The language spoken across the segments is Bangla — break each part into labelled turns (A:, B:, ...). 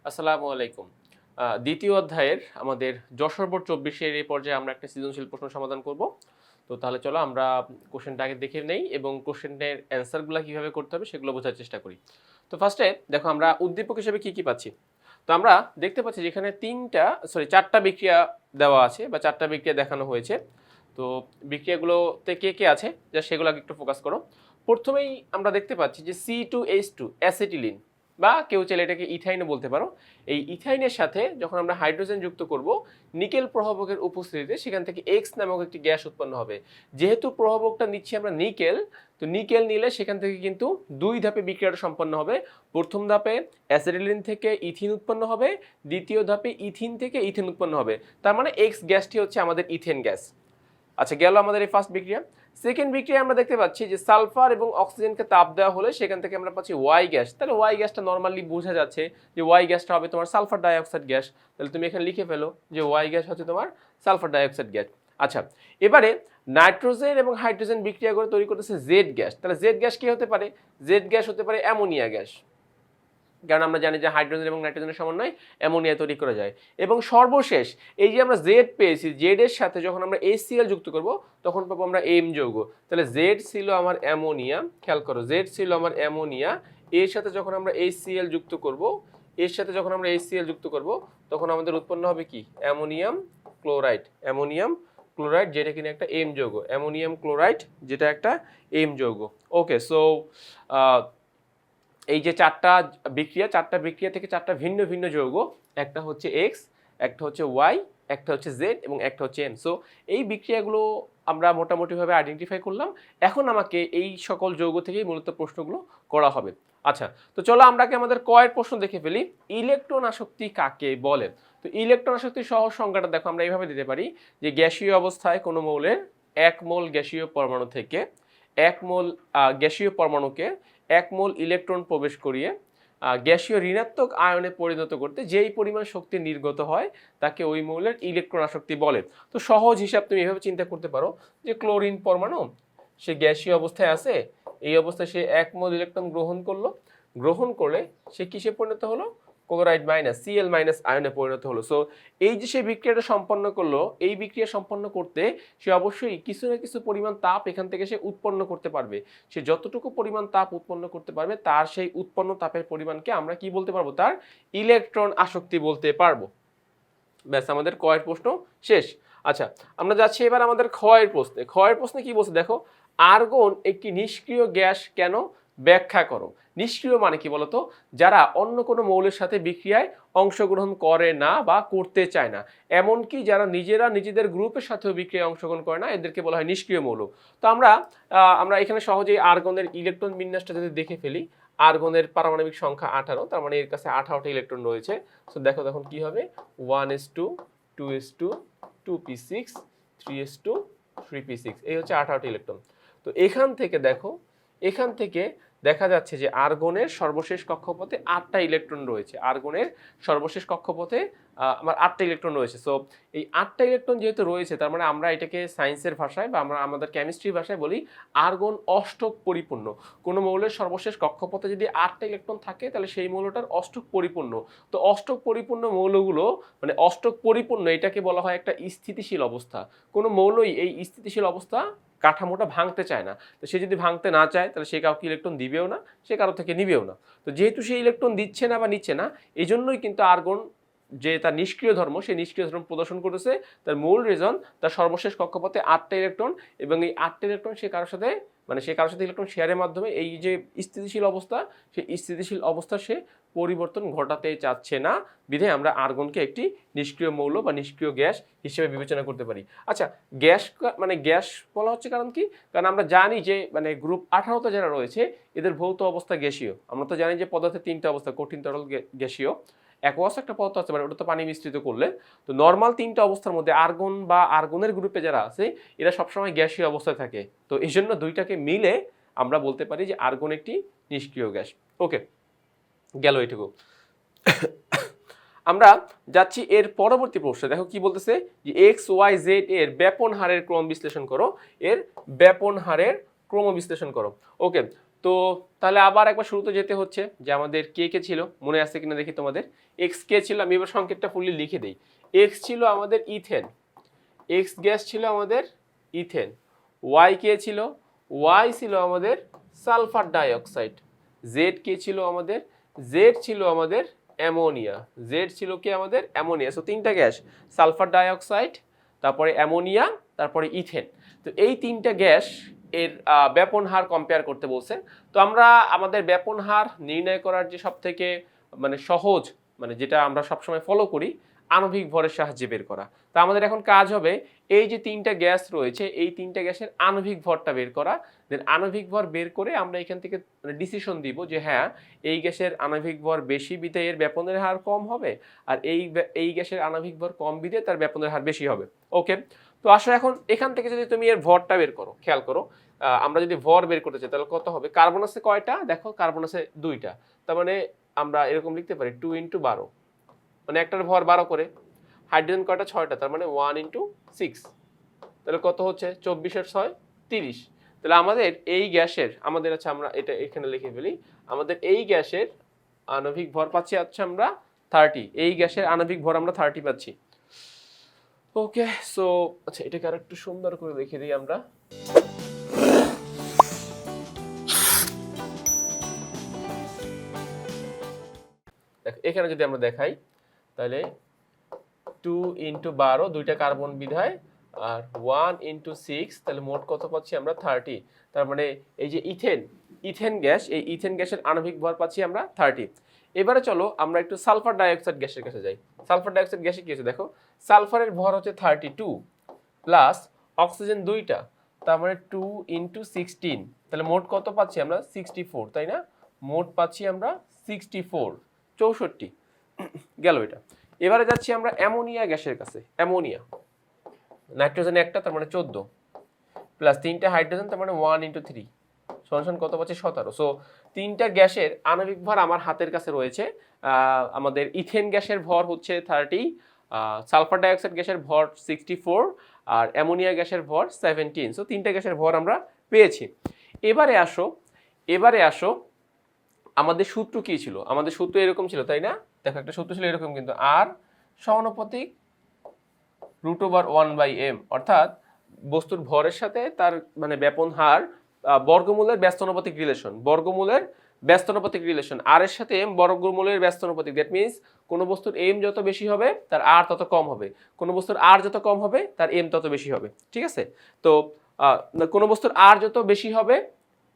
A: আসসালামু আলাইকুম। দ্বিতীয় অধ্যায়ের আমাদের যশোর বোর্ড ২৪-এর এই পর্যায়ে আমরা একটা সৃজনশীল প্রশ্ন সমাধান করব। তো তাহলে চলো আমরা কোশ্চেনটা আগে দেখে নেই এবং কোশ্চেনের অ্যান্সারগুলো কিভাবে করতে হবে সেগুলো বোঝার চেষ্টা করি। তো ফার্স্টে দেখো আমরা উদ্দীপক হিসেবে কি পাচ্ছি। তো আমরা দেখতে পাচ্ছি যেখানে 4টা বিক্রিয়া দেওয়া আছে বা 4টা বিক্রিয়া দেখানো হয়েছে। তো বিক্রিয়াগুলোতে কে আছে যা সেগুলো আগে একটু ফোকাস করো। প্রথমেই আমরা দেখতে পাচ্ছি যে C2H2 অ্যাসিটিলিন বা কেউ চাইলে এটাকে ইথাইনও বলতে পারো। এই ইথাইনের সাথে যখন আমরা হাইড্রোজেন যুক্ত করব নিকেল প্রভাবকের উপস্থিতিতে সেখান থেকে এক্স নামক একটি গ্যাস উৎপন্ন হবে। যেহেতু প্রভাবকটা নিচ্ছি আমরা নিকেল, তো নিকেল নিলে সেখান থেকে কিন্তু দুই ধাপে বিক্রিয়াটা সম্পন্ন হবে। প্রথম ধাপে অ্যাসিটিলিন থেকে ইথিন উৎপন্ন হবে, দ্বিতীয় ধাপে ইথিন থেকে ইথেন উৎপন্ন হবে। তার মানে এক্স গ্যাসটি হচ্ছে আমাদের ইথেন গ্যাস। আচ্ছা, গেল আমাদের এই ফার্স্ট বিক্রিয়া। সেকেন্ড বিক্রিয়া আমরা দেখতে পাচ্ছি যে সালফার এবং অক্সিজেনকে তাপ দেওয়া হলে সেখান থেকে আমরা পাচ্ছি ওয়াই গ্যাস। তাহলে ওয়াই গ্যাসটা নর্মালি বোঝা যাচ্ছে যে ওয়াই গ্যাসটা হবে তোমার সালফার ডাইঅক্সাইড গ্যাস। তাহলে তুমি এখানে লিখে ফেলো যে ওয়াই গ্যাস হচ্ছে তোমার সালফার ডাইঅক্সাইড গ্যাস। আচ্ছা, এবারে নাইট্রোজেন এবং হাইড্রোজেন বিক্রিয়া করে তৈরি করতেছে জেড গ্যাস। তাহলে জেড গ্যাস কি হতে পারে? জেড গ্যাস হতে পারে অ্যামোনিয়া গ্যাস, কারণ আমরা জানি যে হাইড্রোজেন এবং নাইট্রোজেনের সমন্বয়ে অ্যামোনিয়া তৈরি করা যায়। এবং সর্বশেষ এই যে আমরা জেড পেয়েছি, জেড এর সাথে যখন আমরা HCl যুক্ত করব তখন পাবো আমরা এম যৌগ। তাহলে জেড ছিল আমার অ্যামোনিয়া, খেয়াল করো জেড ছিল আমার অ্যামোনিয়া, এর সাথে যখন আমরা HCl যুক্ত করব, এর সাথে যখন আমরা HCl যুক্ত করব তখন আমাদের উৎপন্ন হবে কি? Ammonium chloride. অ্যামোনিয়াম ক্লোরাইড যেটা কিনা একটা এম যৌগ, অ্যামোনিয়াম ক্লোরাইড যেটা একটা এম যৌগ। ওকে, সো এই যে চারটা বিক্রিয়া থেকে চারটা ভিন্ন ভিন্ন যৌগ, একটা হচ্ছে এক্স, একটা হচ্ছে ওয়াই, একটা হচ্ছে জেড এবং একটা হচ্ছে এন। সো এই বিক্রিয়াগুলো আমরা মোটামুটিভাবে আইডেন্টিফাই করলাম। এখন আমাকে এই সকল যৌগ থেকেই মূলত প্রশ্নগুলো করা হবে। আচ্ছা, তো চলো আমরা আমাদের কয়ের প্রশ্ন দেখে ফেলি। ইলেকট্রন আসক্তি কাকে বলে? তো ইলেকট্রন আসক্তির সহজ সংজ্ঞাটা দেখো আমরা এইভাবে দিতে পারি যে গ্যাসীয় অবস্থায় কোনো মৌলের 1 মোল গ্যাসীয় পরমাণু থেকে 1 মোল গ্যাসীয় পরমাণুকে 1 মোল ইলেকট্রন প্রবেশ করিয়ে গ্যাসীয় ঋণাত্মক আয়নে পরিণত করতে যেই পরিমাণ শক্তি নির্গত হয় তাকে ওই মৌলের ইলেকট্রন আসক্তি বলে। তো সহজ হিসাব তুমি এভাবে চিন্তা করতে পারো যে ক্লোরিন পরমাণু সে গ্যাসীয় অবস্থায় আছে, এই অবস্থায় সে 1 মোল ইলেকট্রন গ্রহণ করলে সে কিসে পরিণত হলো? ক্লোরাইড মাইনাস Cl মাইনাস আয়নে পরিণত হলো। সো এই যে সে বিক্রিয়াটা সম্পন্ন করলো, এই বিক্রিয়া সম্পন্ন করতে সে অবশ্যই কিছু না কিছু পরিমাণ তাপ এখান থেকে সে উৎপন্ন করতে পারবে। সে যতটুকু পরিমাণ তাপ উৎপন্ন করতে পারবে তার সেই উৎপন্ন তাপের পরিমাণকে আমরা কি বলতে পারবো? তার ইলেকট্রন আসক্তি বলতে পারবো। ব্যাস, আমাদের কয়ের প্রশ্ন শেষ। আচ্ছা, আমরা যাচ্ছি এবার আমাদের ক্ষয়ের প্রশ্নে। ক্ষয়ের প্রশ্নে কি বলছে দেখো, আর্গন একটি নিষ্ক্রিয় গ্যাস কেন? ব্যাখ্যা করো। নিষ্ক্রিয় মানে কি বলতো? যারা অন্য কোনো মৌলের সাথে বিক্রিয়ায় অংশগ্রহণ করে না বা করতে চায় না, এমনকি যারা নিজেরা নিজেদের গ্রুপের সাথেও বিক্রিয়ায় অংশগ্রহণ করে না, এদেরকে বলা হয় নিষ্ক্রিয় মৌল। তো আমরা এখানে সহজেই আর্গনের ইলেকট্রন বিন্যাসটা যদি দেখে ফেলি, আর্গনের পারমাণবিক সংখ্যা 18, তার মানে এর কাছে 18টা ইলেকট্রন রয়েছে। সো দেখো তখন কি হবে? 1s2 2s2 2p6 3s2 3p6, এই হচ্ছে 18টি ইলেকট্রন। তো এখান থেকে দেখা যাচ্ছে যে আর্গনের সর্বশেষ কক্ষপথে 8টা ইলেকট্রন রয়েছে। আর্গনের সর্বশেষ কক্ষপথে আমার 8টা ইলেকট্রন রয়েছে। সো এই 8টা ইলেকট্রন যেহেতু রয়েছে, তার মানে আমরা এটাকে সায়েন্সের ভাষায় বা আমরা আমাদের কেমিস্ট্রির ভাষায় বলি আর্গন অষ্টক পরিপূর্ণ। কোনো মৌলের সর্বশেষ কক্ষপথে যদি 8টা ইলেকট্রন থাকে তাহলে সেই মৌলটার অষ্টক পরিপূর্ণ। তো অষ্টক পরিপূর্ণ মৌলগুলো মানে অষ্টক পরিপূর্ণ, এটাকে বলা হয় একটা স্থিতিশীল অবস্থা। কোনো মৌলই এই স্থিতিশীল অবস্থা কাঠামোটা ভাঙতে চায় না। তো সে যদি ভাঙতে না চায় তাহলে সে কাউকে ইলেকট্রন দিবেও না, সে কারো থেকে নিবেও না। তো যেহেতু সে ইলেকট্রন দিচ্ছে না বা নিচ্ছে না, এই জন্যই কিন্তু আর্গন যে তার নিষ্ক্রিয় ধর্ম, সেই নিষ্ক্রিয় ধর্ম প্রদর্শন করেছে। তার মূল রিজন তার সর্বশেষ কক্ষপথে 8টা ইলেকট্রন, এবং এই 8টা ইলেকট্রন সে কারোর সাথে ইলেকট্রন শেয়ারের মাধ্যমে এই যে স্থিতিশীল অবস্থা, সেই স্থিতিশীল অবস্থা সে পরিবর্তন ঘটাতে চাচ্ছে না, বিধায় আমরা আর্গনকে একটি নিষ্ক্রিয় মৌল বা নিষ্ক্রিয় গ্যাস হিসেবে বিবেচনা করতে পারি। আচ্ছা, গ্যাস বলা হচ্ছে কারণ কি? কারণ আমরা জানি যে গ্রুপ 18তে যারা রয়েছে এদের ভৌত অবস্থা গ্যাসীয়। আমরা তো জানি যে পদার্থের 3টা অবস্থা, কঠিন, তরল, গ্যাসীয়। অ্যাকোয়াস একটা পদার্থ আছে, ওটা তো পানি মিশ্রিত করলে। তো নর্মাল 3টা অবস্থার মধ্যে আর্গন বা আর্গনের গ্রুপে যারা আছে এরা সবসময় গ্যাসীয় অবস্থায় থাকে। তো এই জন্য দুইটাকে মিলে আমরা বলতে পারি যে আর্গন একটি নিষ্ক্রিয় গ্যাস। ওকে, গেল এটুকু। আমরা যাচ্ছি এর পরবর্তী প্রশ্নে। দেখো কি বলতেছে যে XYZ এর ব্যাপন হারের ক্রম বিশ্লেষণ করো। এর ব্যাপন হারের ক্রম বিশ্লেষণ করো। ওকে, তো তাহলে আবার একবার শুরুতে যেতে হচ্ছে যে আমাদের কে কে ছিল, মনে আছে কিনা দেখি তোমাদের। এক্স কে ছিল, আমি এবার সংকেতটা ফুললি লিখে দিই। এক্স ছিল আমাদের ইথেন, এক্স গ্যাস ছিল আমাদের ইথেন। ওয়াই কে ছিল, ওয়াই ছিল আমাদের সালফার ডাইঅক্সাইড। জেড কে ছিল আমাদের, জেড ছিল আমাদের অ্যামোনিয়া, জেড ছিল কি আমাদের অ্যামোনিয়া। সো তিনটা গ্যাস, সালফার ডাইঅক্সাইড, তারপরে অ্যামোনিয়া, তারপরে ইথেন। তো এই তিনটা গ্যাস এর ব্যাপন হার কম্পেয়ার করতে বলছে। তো আমরা আমাদের ব্যাপন হার নির্ণয় করার যে সব থেকে মানে সহজ, মানে যেটা আমরা সবসময় ফলো করি, আণবিক ভরের সাহায্যে বের করা। তো আমাদের এখন কাজ হবে এই যে তিনটা গ্যাস রয়েছে, এই তিনটা গ্যাসের আণবিক ভরটা বের করা। দেন আণবিক ভর বের করে আমরা এখান থেকে ডিসিশন দিব যে হ্যাঁ এই গ্যাসের আণবিক ভর বেশি বিধে এর ব্যাপনের হার কম হবে, আর এই গ্যাসের আণবিক ভর কম বিধে তার ব্যাপনের হার বেশি হবে। ওকে, তো আসো এখন এখান থেকে যদি তুমি এর ভরটা বের করো, খেয়াল করো আমরা যদি ভর বের করতে চাই তাহলে কত হবে। কার্বন আছে কয়টা, দেখো কার্বন আছে দুইটা, তার মানে আমরা এরকম লিখতে পারি 2 × 12, মানে একটার ভর 12 করে। হাইড্রোজেন কয়টা, 6টা, তার মানে 1 × 6, তাহলে কত হচ্ছে 24 এর 6 30। তাহলে আমাদের এই গ্যাসের, আমাদের আচ্ছা আমরা এটা এখানে লিখে ফেলি, আমাদের এই গ্যাসের আণবিক ভর পাচ্ছি আচ্ছা আমরা 30, এই গ্যাসের আণবিক ভর আমরা 30 পাচ্ছি। ওকে, সো আচ্ছা এটাকে আর একটু সুন্দর করে লিখে দিই আমরা। এখানে যদি আমরা দেখাই তাহলে 2 × 12, দুইটা কার্বন বিধায়, আর 1 × 6, তাহলে মোট কত পাচ্ছি আমরা 30। তার মানে এই যে ইথেন গ্যাস, এই ইথেন গ্যাসের আণবিক ভর পাচ্ছি আমরা 30। এবারে চলো আমরা একটু সালফার ডাইঅক্সাইড গ্যাসের কাছে যাই। সালফার ডাইঅক্সাইড গ্যাসে কি আছে দেখো, সালফারের ভর হচ্ছে 32 প্লাস অক্সিজেন দুইটা, তার মানে 2 × 16, তাহলে মোট কত পাচ্ছি আমরা 64, তাই না? মোট পাচ্ছি আমরা 64, 64 গেল এটা। এবারে যাচ্ছি আমরা অ্যামোনিয়া গ্যাসের কাছে। অ্যামোনিয়া, নাইট্রোজেন একটা, তার মানে 14 প্লাস তিনটা হাইড্রোজেন, তার মানে 1 × 3 সমান কত পাচ্ছি 17। সো তিনটা গ্যাসের আণবিক ভর আমার হাতের কাছে রয়েছে। আমাদের ইথেন গ্যাসের ভর হচ্ছে 30, সালফার ডাইঅক্সাইড গ্যাসের ভর 64, আর অ্যামোনিয়া গ্যাসের ভর 17। সো তিনটা গ্যাসের ভর আমরা পেয়েছি। এবারে আসো আমাদের সূত্র কি ছিল, আমাদের সূত্র এরকম ছিল তাই না? দেখো একটা সূত্র ছিল এরকম, কিন্তু আর সমানুপাতিক √1/m, অর্থাৎ বস্তুর ভরের সাথে তার মানে ব্যাপন হার বর্গমূলের ব্যস্তানুপাতিক রিলেশন, বর্গমূলের ব্যস্তানুপাতিক রিলেশন, আর এর সাথে এম বর্গমূলের ব্যস্তানুপাতিক। দ্যাট মিনস কোনো বস্তুর এম যত বেশি হবে তার আর তত কম হবে, কোনো বস্তুর আর যত কম হবে তার এম তত বেশি হবে। ঠিক আছে? তো কোনো বস্তুর আর যত বেশি হবে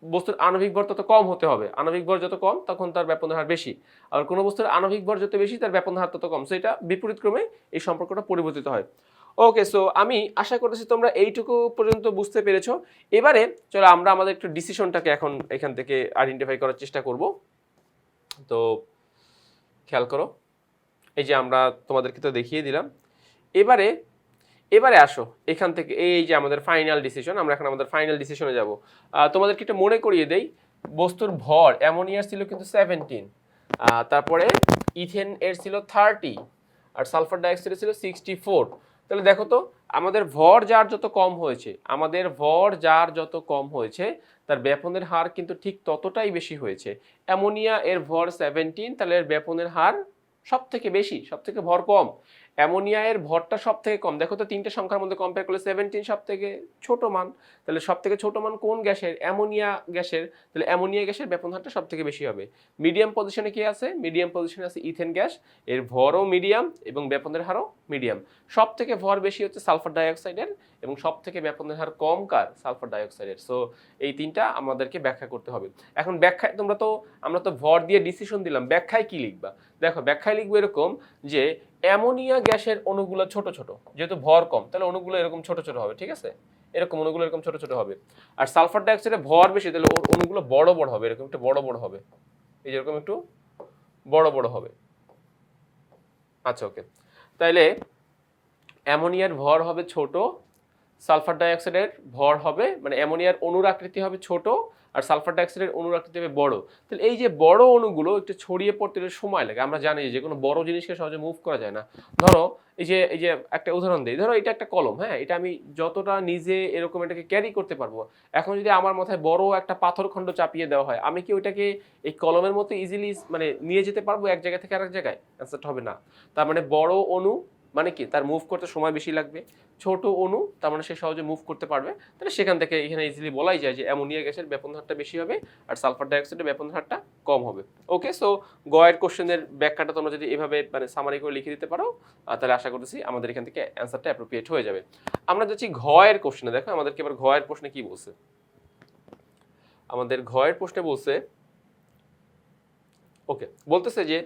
A: বস্তুর আণবিক ভর তত কম হতে হবে, আণবিক ভর যত কম তখন তার ব্যাপনের হার বেশি, আর কোনো বস্তুর আণবিক ভর যত বেশি তার ব্যাপনের হার তত কম। সো এটা বিপরীত ক্রমে এই সম্পর্কটা পরিবর্তিত হয়। ওকে, সো আমি আশা করতেছি তোমরা এইটুকু পর্যন্ত বুঝতে পেরেছো। এবারে চলো আমরা আমাদের একটু ডিসিশনটাকে এখন এখান থেকে আইডেন্টিফাই করার চেষ্টা করব। তো খেয়াল করো, এই যে আমরা তোমাদেরকে তো দেখিয়ে দিলাম। এবারে আসো এখান থেকে এই যে আমাদের ফাইনাল ডিসিশন, আমরা এখন আমাদের ফাইনাল ডিসিশনে যাব। তোমাদেরকে একটু মনে করিয়ে দেই, বস্তুর ভর অ্যামোনিয়ার ছিল কিন্তু 17, তারপরে ইথেন এর ছিল 30, আর সালফার ডাইঅক্সাইডের ছিল 64। তাহলে দেখো তো আমাদের ভর যার যত কম হয়েছে তার ব্যাপনের হার কিন্তু ঠিক ততটাই বেশি হয়েছে। অ্যামোনিয়া এর ভর 17, তাহলে এর ব্যাপনের হার সব থেকে বেশি, সব থেকে ভর কম। অ্যামোনিয়া এর ভরটা সব থেকে কম, দেখো তো তিনটে সংখ্যার মধ্যে কম্পেয়ার করলে 17 সব থেকে ছোট মান, তাহলে সব থেকে ছোট মান কোন গ্যাসের? অ্যামোনিয়া গ্যাসের, তাহলে অ্যামোনিয়া গ্যাসের ব্যাপন হারটা সব থেকে বেশি হবে। মিডিয়াম পজিশনে কি আছে? মিডিয়াম পজিশনে আছে ইথেন গ্যাস, এর ভরও মিডিয়াম এবং ব্যাপনের হারও মিডিয়াম। সব থেকে ভর বেশি হচ্ছে সালফার ডাইঅক্সাইডের এবং সব থেকে ব্যাপনের হার কম কার? সালফার ডাইঅক্সাইডের। সো এই তিনটা আমাদেরকে ব্যাখ্যা করতে হবে। এখন ব্যাখ্যায় আমরা তো ভর দিয়ে ডিসিশন দিলাম, ব্যাখ্যায় কি লিখবা? দেখো ব্যাখ্যায় লিখবো এরকম যে অ্যামোনিয়া গ্যাসের অণুগুলো ছোট ছোট, যেহেতু ভর কম তাহলে অণুগুলো এরকম ছোট ছোট হবে। ঠিক আছে? এরকম অণুগুলো এরকম ছোট ছোট হবে। আর সালফার ডাইঅক্সাইডের ভর বেশি, তাহলে ওর অণুগুলো বড় বড় হবে, এরকম একটু বড় বড় হবে, এই যেরকম একটু বড় বড় হবে। আচ্ছা ওকে, তাইলে অ্যামোনিয়ার ভর হবে ছোট, সালফার ডাইঅক্সাইডের ভর হবে মানে অ্যামোনিয়ার অণুর আকৃতি হবে ছোট আর সালফার ডাইঅক্সাইডের অণুর আকৃতি হবে বড়। তাহলে এই যে বড় অণুগুলো একটু ছড়িয়ে পড়তে সময় লাগে। আমরা জানি যে কোনো বড় জিনিসকে সহজে মুভ করা যায় না। ধরো এই যে একটা উদাহরণ দিই, ধরো এটা একটা কলম, হ্যাঁ, এটা আমি যতটা নিজে এরকম এটাকে ক্যারি করতে পারবো, এখন যদি আমার মাথায় বড় একটা পাথর খণ্ড চাপিয়ে দেওয়া হয়, আমি কি ওইটাকে এই কলমের মতো ইজিলি মানে নিয়ে যেতে পারবো এক জায়গা থেকে আরেক জায়গায়? অ্যান্সারটা হবে না। তার মানে বড় অণু মানে কি, তার মুভ করতে সময় বেশি লাগবে। ছোট অণু তার মানে সে সহজে মুভ করতে পারবে। তাহলে সেখান থেকে এখানে ইজিলি বলাই যায় যে অ্যামোনিয়া গ্যাসের ব্যাপন হারটা বেশি হবে আর সালফার ডাইঅক্সাইডের ব্যাপন হারটা কম হবে। ওকে, সো গয়ের কোশ্চেনের ব্যাখ্যাটা তোমরা যদি এভাবে মানে সামারি করে লিখে দিতে পারো তাহলে আশা করতেছি আমাদের এখান থেকে অ্যান্সারটা অ্যাপ্রোপ্রিয়েট হয়ে যাবে। আমরা যাচ্ছি ঘয়ের কোশ্চেনে। দেখো আমাদেরকে এবার ঘয়ের প্রশ্নে কি বলছে। আমাদের ঘয়ের প্রশ্নে বলছে, ওকে, বলতেছে যে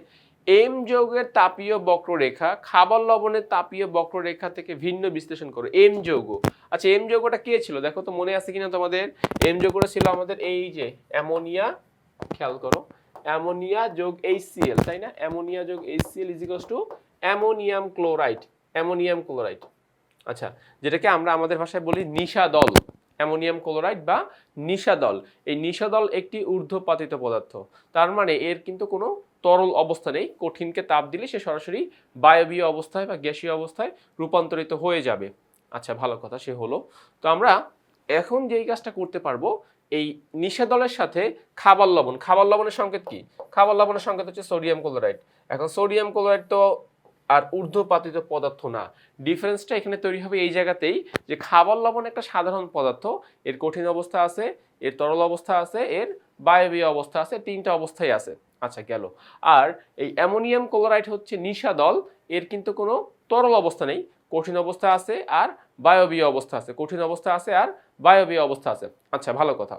A: এম যৌগের তাপীয় বক্ররেখা খাবার লবণের তাপীয় বক্ররেখা থেকে ভিন্ন বিশ্লেষণ করো। এম যৌগ, আচ্ছা এম যৌগটা কে ছিল দেখো তো, মনে আছে কিনা তোমাদের? এম যৌগটা ছিল আমাদের এই যে অ্যামোনিয়া, খেয়াল করো, অ্যামোনিয়া যোগ HCl, তাই না? অ্যামোনিয়া যোগ HCl is equals to ammonium chloride. Ammonium chloride, আচ্ছা, যেটাকে আমরা আমাদের ভাষায় বলি নিশাদল। অ্যামোনিয়াম ক্লোরাইড বা নিশাদল। এই নিশাদল একটি ঊর্ধ্বপাতিত পদার্থ। তার মানে এর কিন্তু কোনো তরল অবস্থা নেই। কঠিনকে তাপ দিলে সে সরাসরি বায়বীয় অবস্থায় বা গ্যাসীয় অবস্থায় রূপান্তরিত হয়ে যাবে। আচ্ছা, ভালো কথা, সে হলো। তো আমরা এখন যেই কাজটা করতে পারবো, এই নিশাদলের সাথে খাবার লবণ, খাবার লবণের সংকেত কি? খাবার লবণের সংকেত হচ্ছে সোডিয়াম ক্লোরাইড। এখন সোডিয়াম ক্লোরাইড তো আর ঊর্ধ্বপাতিত পদার্থ না। ডিফারেন্সটা এখানে তৈরি হবে এই জায়গাতেই যে খাবার লবণ একটা সাধারণ পদার্থ, এর কঠিন অবস্থা আছে, এর তরল অবস্থা আছে, এর বায়বীয় অবস্থা আছে, তিনটা অবস্থায় আছে। আচ্ছা, গেল। আর এই অ্যামোনিয়াম ক্লোরাইড হচ্ছে নিশাদল, এর কিন্তু কোনো তরল অবস্থা নেই, কঠিন অবস্থা আছে আর বায়বীয় অবস্থা আছে, কঠিন অবস্থা আছে আর বায়বীয় অবস্থা আছে। আচ্ছা, ভালো কথা।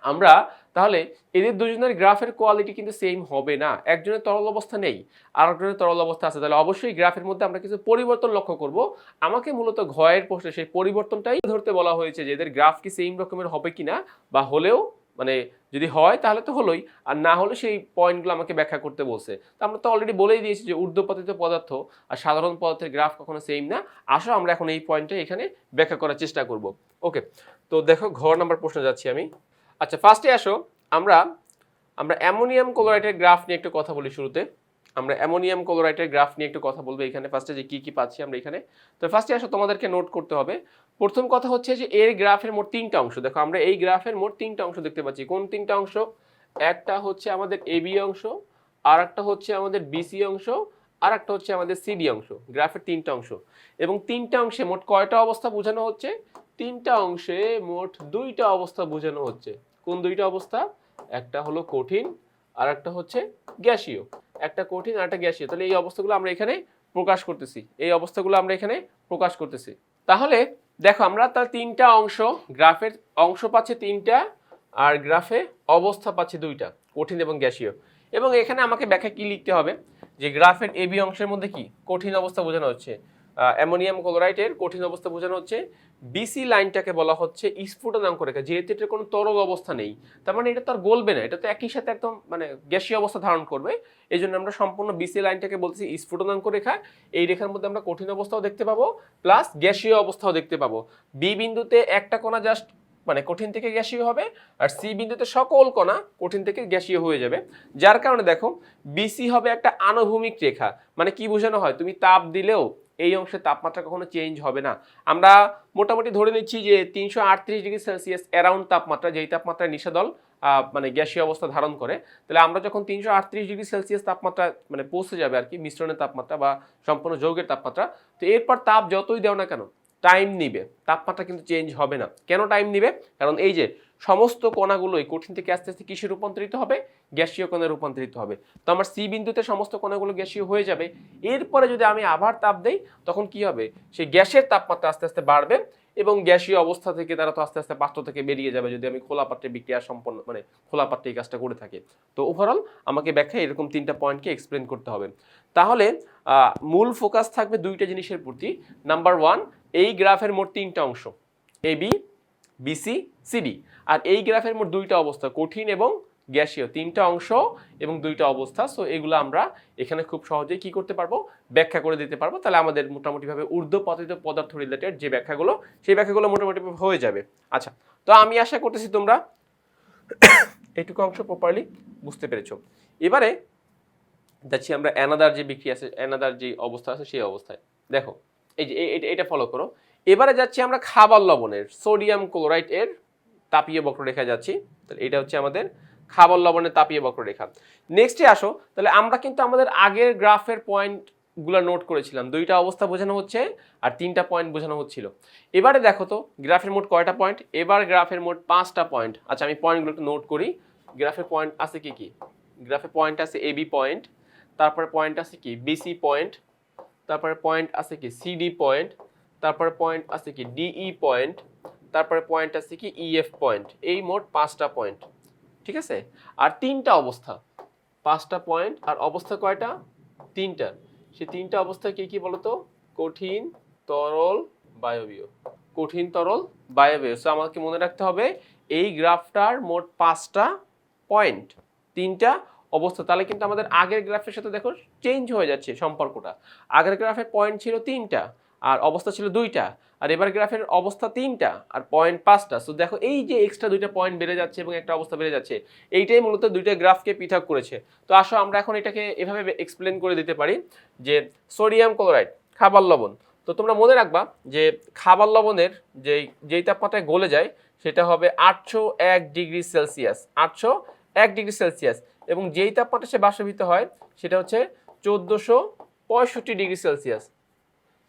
A: আমরা তাহলে এদের দুজনের গ্রাফের কোয়ালিটি কিন্তু সেম হবে না। একজনের তরল অবস্থা নেই, আরেকজনের তরল অবস্থা আছে, তাহলে অবশ্যই গ্রাফের মধ্যে আমরা কিছু পরিবর্তন লক্ষ্য করব। আমাকে মূলত ঘয়ের প্রশ্নে সেই পরিবর্তনটাই ধরতে বলা হয়েছে যে এদের গ্রাফ কি সেম রকমের হবে কিনা, বা হলেও মানে যদি হয় তাহলে তো হলোই, আর না হলে সেই পয়েন্টগুলো আমাকে ব্যাখ্যা করতে বলছে। তো আমরা তো অলরেডি বলেই দিয়েছি যে ঊর্ধ্বপাতিত পদার্থ আর সাধারণ পদার্থের গ্রাফ কখনো সেম না। আসো আমরা এখন এই পয়েন্টটা এখানে ব্যাখ্যা করার চেষ্টা করব। ওকে, তো দেখো ঘর নাম্বার প্রশ্ন যাচ্ছি আমি। আচ্ছা, ফার্স্টে আসো আমরা অ্যামোনিয়াম ক্লোরাইডের গ্রাফ নিয়ে একটু কথা বলি শুরুতে। আমরা অ্যামোনিয়াম ক্লোরাইডের গ্রাফ নিয়ে একটু কথা বলবো এখানে ফার্স্টে, যে কি কি পাচ্ছি আমরা এখানে। তো ফার্স্টে আসো তোমাদেরকে নোট করতে হবে, প্রথম কথা হচ্ছে যে এর গ্রাফের মোট তিনটা অংশ। দেখো আমরা এই গ্রাফের মোট তিনটা অংশ দেখতে পাচ্ছি। কোন তিনটা অংশ? একটা হচ্ছে আমাদের AB অংশ, আর একটা হচ্ছে আমাদের BC অংশ, আর একটা হচ্ছে আমাদের CD অংশ। গ্রাফের তিনটা অংশ, এবং তিনটা অংশে মোট কয়টা অবস্থা বোঝানো হচ্ছে? তিনটা অংশে মোট দুইটা অবস্থা বোঝানো হচ্ছে। কোন দুইটা অবস্থা? একটা হলো কঠিন আর একটা হচ্ছে গ্যাসীয়। একটা কঠিন আর একটা গ্যাসীয়। তাহলে এই অবস্থাগুলো আমরা এখানে প্রকাশ করতেছি, এই অবস্থাগুলো আমরা এখানে প্রকাশ করতেছি। তাহলে দেখো আমরা তার তিনটা অংশ, গ্রাফের অংশ পাচ্ছে তিনটা আর গ্রাফে অবস্থা পাচ্ছে দুইটা, কঠিন এবং গ্যাসীয়। এবং এখানে আমাকে ব্যাখ্যা কি লিখতে হবে যে গ্রাফের AB অংশের মধ্যে কি কঠিন অবস্থা বোঝানো হচ্ছে, অ্যামোনিয়াম ক্লোরাইডের কঠিন অবস্থা বোঝানো হচ্ছে। BC লাইনটাকে বলা হচ্ছে স্ফুটনাঙ্ক রেখা, যেহেতু এটার কোনো তরল অবস্থা নেই, তার মানে এটা তো আর গলবে না, এটা তো একই সাথে একদম মানে গ্যাসীয় অবস্থা ধারণ করবে। এই জন্য আমরা সম্পূর্ণ BC লাইনটাকে বলছি স্ফুটনাঙ্ক রেখা। এই রেখার মধ্যে আমরা কঠিন অবস্থাও দেখতে পাবো প্লাস গ্যাসীয় অবস্থাও দেখতে পাবো। বি বিন্দুতে একটা কোণা জাস্ট মানে কঠিন থেকে গ্যাসীয় হবে, আর সি বিন্দুতে সকল কণা কঠিন থেকে গ্যাসীয় হয়ে যাবে। যার কারণে দেখো BC হবে একটা আনুভূমিক রেখা। মানে কি বোঝানো হয়? তুমি তাপ দিলেও এই অংশের তাপমাত্রা কখনো চেঞ্জ হবে না। আমরা মোটামুটি ধরে নিচ্ছি যে 338 ডিগ্রি সেলসিয়াস অ্যারাউন্ড তাপমাত্রা, যেই তাপমাত্রায় নিশাদল মানে গ্যাসীয় অবস্থা ধারণ করে, তাহলে আমরা যখন 338 ডিগ্রি সেলসিয়াস তাপমাত্রা মানে পৌঁছে যাবে আর কি, মিশ্রণের তাপমাত্রা বা সম্পূর্ণ যৌগের তাপমাত্রা, তো এরপর তাপ যতই দেও না কেন টাইম নিবে, তাপমাত্রা কিন্তু চেঞ্জ হবে না। কেন টাইম নিবে? কারণ এই যে সমস্ত কণাগুলোই কঠিন থেকে আস্তে আস্তে কিসে রূপান্তরিত হবে? গ্যাসীয় কণায় রূপান্তরিত হবে। তো আমার সি বিন্দুতে সমস্ত কণাগুলো গ্যাসীয় হয়ে যাবে। এরপরে যদি আমি আবার তাপ দেই তখন কি হবে? সেই গ্যাসের তাপমাত্রা আস্তে আস্তে বাড়বে এবং গ্যাসীয় অবস্থা থেকে তারা তো আস্তে আস্তে পাত্র থেকে বেরিয়ে যাবে যদি আমি খোলা পাত্রে বিক্রিয়া সম্পন্ন মানে খোলা পাত্রে এই কাজটা করে থাকি। তো ওভারঅল আমাকে ব্যাখ্যা এরকম তিনটা পয়েন্টকে এক্সপ্লেন করতে হবে। তাহলে মূল ফোকাস থাকবে দুইটা জিনিসের প্রতি। নাম্বার 1, এই গ্রাফের মোট তিনটা অংশ AB, BC, CD, আর এই গ্রাফের মোট দুইটা অবস্থা কঠিন এবং গ্যাসীয়, তিনটা অংশ এবং দুইটা অবস্থা। সো এগুলো আমরা এখানে খুব সহজেই কি করতে পারবো, ব্যাখ্যা করে দিতে পারবো। তাহলে আমাদের মোটামুটিভাবে ঊর্ধ্বপতিত পদার্থ রিলেটেড যে ব্যাখ্যাগুলো, সেই ব্যাখ্যাগুলো মোটামুটি হয়ে যাবে। আচ্ছা, তো আমি আশা করতেছি তোমরা এইটুকু অংশ প্রপারলি বুঝতে পেরেছো। এবারে যাচ্ছি আমরা অ্যানাদার যে বিক্রিয়া আছে, অ্যানাদার যে অবস্থা আছে সেই অবস্থায়। দেখো এই যে এটা ফলো করো। এবারে যাচ্ছি আমরা খাবার লবণের সোডিয়াম ক্লোরাইড এর তাপীয় বক্ররেখা যাচ্ছি। তাহলে এটা হচ্ছে আমাদের খাবার লবণের তাপীয় বক্ররেখা। নেক্সটে আসো, তাহলে আমরা কিন্তু আমাদের আগের গ্রাফের পয়েন্টগুলো নোট করেছিলাম, দুইটা অবস্থা বোঝানো হচ্ছে আর তিনটা পয়েন্ট বোঝানো হচ্ছিল। এবারে দেখো তো গ্রাফের মোট কয়টা পয়েন্ট, এবার গ্রাফের মোট 5টা পয়েন্ট। আচ্ছা, আমি পয়েন্টগুলো একটু নোট করি। গ্রাফের পয়েন্ট আছে কি কি, গ্রাফে পয়েন্ট আছে এবি পয়েন্ট, তারপরে পয়েন্ট আছে কি বিসি পয়েন্ট, তারপরে পয়েন্ট আছে কি সিডি পয়েন্ট, তারপরে পয়েন্ট আছে কি ডিই পয়েন্ট, তারপরে পয়েন্ট আছে কি ইএফ পয়েন্ট। এই মোট 5টা পয়েন্ট, ঠিক আছে। আর তিনটা অবস্থা, 5টা পয়েন্ট আর অবস্থা কয়টা, তিনটা। সেই তিনটা অবস্থা কি কি বলতো, কঠিন, তরল, বায়বীয়। কঠিন, তরল, বায়বীয়। সো আমাকে মনে রাখতে হবে এই গ্রাফটার মোট 5টা পয়েন্ট, তিনটা অবস্থা। তাহলে কিন্তু আমাদের আগের গ্রাফের সাথে দেখো চেঞ্জ হয়ে যাচ্ছে সম্পর্কটা। আগের গ্রাফের পয়েন্ট ছিল 3টা আর অবস্থা ছিল 2টা, আর এবার গ্রাফের অবস্থা 3টা আর পয়েন্ট 5টা। সো দেখো এই যে এক্সট্রা 2টা পয়েন্ট বেড়ে যাচ্ছে এবং একটা অবস্থা বেড়ে যাচ্ছে, এইটাই মূলত দুইটা গ্রাফকে পৃথক করেছে। তো আসো আমরা এখন এটাকে এভাবে এক্সপ্লেন করে দিতে পারি যে সোডিয়াম ক্লোরাইড খাবার লবণ। তো তোমরা মনে রাখবা যে খাবার লবণের যেই তাপমাত্রায় গলে যায় সেটা হবে 801 ডিগ্রি সেলসিয়াস, 801 ডিগ্রি সেলসিয়াস। এবং যেই তাপমাত্রা সে বাষ্পীভূত হয় সেটা হচ্ছে 1465 ডিগ্রি সেলসিয়াস,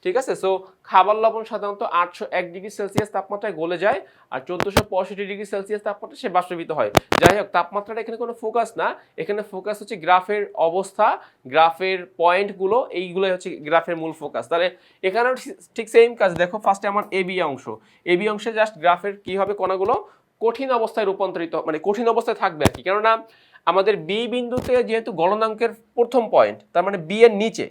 A: ঠিক আছে। সো খাবার লবণ সাধারণত 801 ডিগ্রি সেলসিয়াস তাপমাত্রায় গলে যায় আর 1465 ডিগ্রি সেলসিয়াস তাপমাত্রা সে বাষ্পীভূত হয়। যাই হোক, তাপমাত্রাটা এখানে কোনো ফোকাস না, এখানে ফোকাস হচ্ছে গ্রাফের অবস্থা, গ্রাফের পয়েন্টগুলো, এইগুলোই হচ্ছে গ্রাফের মূল ফোকাস। তাহলে এখানেও ঠিক সেম কাজ। দেখো ফার্স্টে আমার এবি অংশ, এবি অংশে জাস্ট গ্রাফের কি হবে, কণাগুলো কঠিন অবস্থায় রূপান্তরিত, মানে কঠিন অবস্থায় থাকবে আর কি। কেননা আমাদের বি বিন্দুতে যেহেতু গলনাঙ্কের প্রথম পয়েন্ট, তার মানে বি এর নিচে,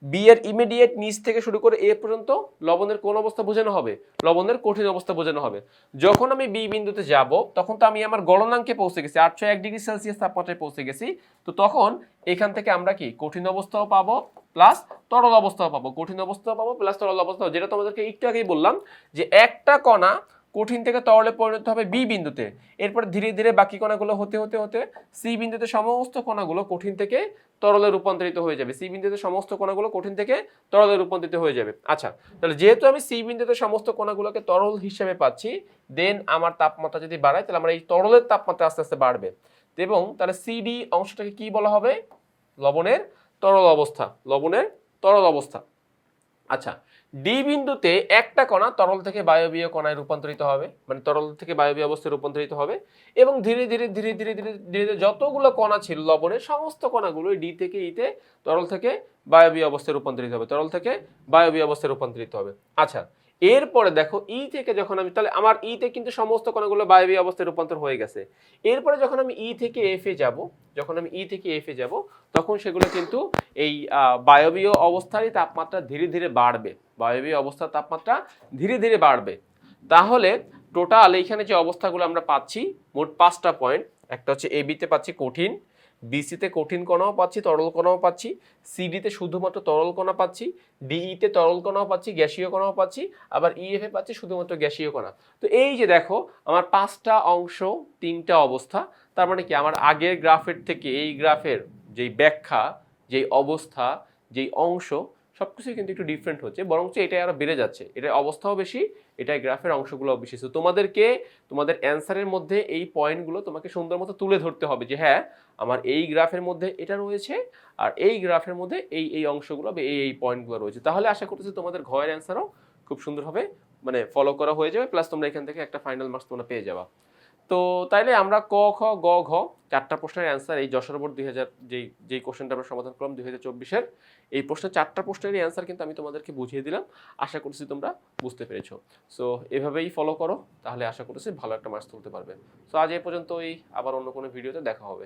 A: বি এর ইমিডিয়েট নিচ থেকে শুরু করে এ পর্যন্ত লবণের কোন অবস্থা বোঝানো হবে, লবণের কঠিন অবস্থা বোঝানো হবে। যখন আমি বি বিন্দুতে যাব তখন তো আমি আমার গলনাঙ্কে পৌঁছে গেছি, 801 ডিগ্রি সেলসিয়াস তাপমাত্রায় পৌঁছে গেছি। তো তখন এখান থেকে আমরা কি কঠিন অবস্থাও পাবো প্লাস তরল অবস্থাও পাবো, কঠিন অবস্থাও পাবো প্লাস তরল অবস্থাও। যেটা তোমাদেরকে একটু আগেই বললাম যে একটা কণা কঠিন থেকে তরলে পরিণত হবে বি বিন্দুতে, এরপর ধীরে ধীরে বাকি কণাগুলো হতে হতে হতে সি বিন্দুতে সমস্ত কণাগুলো কঠিন থেকে তরলে রূপান্তরিত হয়ে যাবে, সি বিন্দুতে সমস্ত কণাগুলো কঠিন থেকে তরলে রূপান্তরিত হয়ে যাবে। আচ্ছা, তাহলে যেহেতু আমি সি বিন্দুতে সমস্ত কণাগুলোকে তরল হিসেবে পাচ্ছি, দেন আমার তাপমাত্রা যদি বাড়ায় তাহলে আমার এই তরলের তাপমাত্রা আস্তে আস্তে বাড়বে। এবং তাহলে সিডি অংশটাকে কি বলা হবে, লবণের তরল অবস্থা, লবণের তরল অবস্থা। আচ্ছা, ডি বিন্দুতে একটা কণা তরল থেকে বায়বীয় কণায় রূপান্তরিত হবে, মানে তরল থেকে বায়বীয় অবস্থায় রূপান্তরিত হবে। এবং ধীরে ধীরে ধীরে ধীরে ধীরে ধীরে যতগুলো কণা ছিল লবণের সমস্ত কণাগুলো ডি থেকে ইতে তরল থেকে বায়বীয় অবস্থায় রূপান্তরিত হবে, তরল থেকে বায়বীয় অবস্থায় রূপান্তরিত হবে। আচ্ছা, এরপরে দেখো ই থেকে যখন আমি, তাহলে আমার ইতে কিন্তু সমস্ত কণাগুলো বায়বীয় অবস্থায় রূপান্তর হয়ে গেছে। এরপরে যখন আমি ই থেকে এফ এ যাব, যখন আমি ই থেকে এফ এ যাব তখন সেগুলো কিন্তু এই বায়বীয় অবস্থারই তাপমাত্রা ধীরে ধীরে বাড়বে, বায়বীয় অবস্থার তাপমাত্রা ধীরে ধীরে বাড়বে। তাহলে টোটাল এইখানে যে অবস্থাগুলো আমরা পাচ্ছি মোট 5টা পয়েন্ট, একটা হচ্ছে এ বিতে পাচ্ছি কঠিন, বিসিতে কঠিন কণাও পাচ্ছি, তরল কণাও পাচ্ছি, সিডিতে শুধুমাত্র তরল কণা পাচ্ছি, ডিইতে তরল কণাও পাচ্ছি, গ্যাসীয় কণাও পাচ্ছি, আবার ইএফ এ পাচ্ছি শুধুমাত্র গ্যাসীয় কণা। তো এই যে দেখো আমার 5টা অংশ 3টা অবস্থা, তার মানে কি আমার আগের গ্রাফের থেকে এই গ্রাফের যেই ব্যাখ্যা, যেই অবস্থা, যেই অংশ সবকিছুই কিন্তু একটু ডিফারেন্ট হচ্ছে, বরঞ্চ এটাই আরো বেড়ে যাচ্ছে, এটার অবস্থাও বেশি, এটাই গ্রাফের অংশগুলোও বেশি। তো তোমাদেরকে তোমাদের অ্যান্সারের মধ্যে এই পয়েন্টগুলো তোমাকে সুন্দর মতো তুলে ধরতে হবে যে হ্যাঁ আমার এই গ্রাফের মধ্যে এটা রয়েছে আর এই গ্রাফের মধ্যে এই এই অংশগুলো বা এই পয়েন্টগুলো রয়েছে। তাহলে আশা করতেছি তোমাদের ঘয়ের অ্যান্সারও খুব সুন্দরভাবে মানে ফলো করা হয়ে যাবে, প্লাস তোমরা এখান থেকে একটা ফাইনাল মার্কস তোমরা পেয়ে যাবা। তো তাইলে আমরা ক খ গ ঘ 4টা প্রশ্নের অ্যান্সার এই যশোর বোর্ড 2000 যেই কোশ্চেনটা আমরা সমাধান করলাম 2024-এর এই প্রশ্নের 4টা প্রশ্নেরই অ্যান্সার কিন্তু আমি তোমাদেরকে বুঝিয়ে দিলাম। আশা করছি তোমরা বুঝতে পেরেছো। সো এভাবেই ফলো করো, তাহলে আশা করছি ভালো একটা মার্কস তুলতে পারবে। সো আজ এই পর্যন্তই, আবার অন্য কোনো ভিডিওতে দেখা হবে।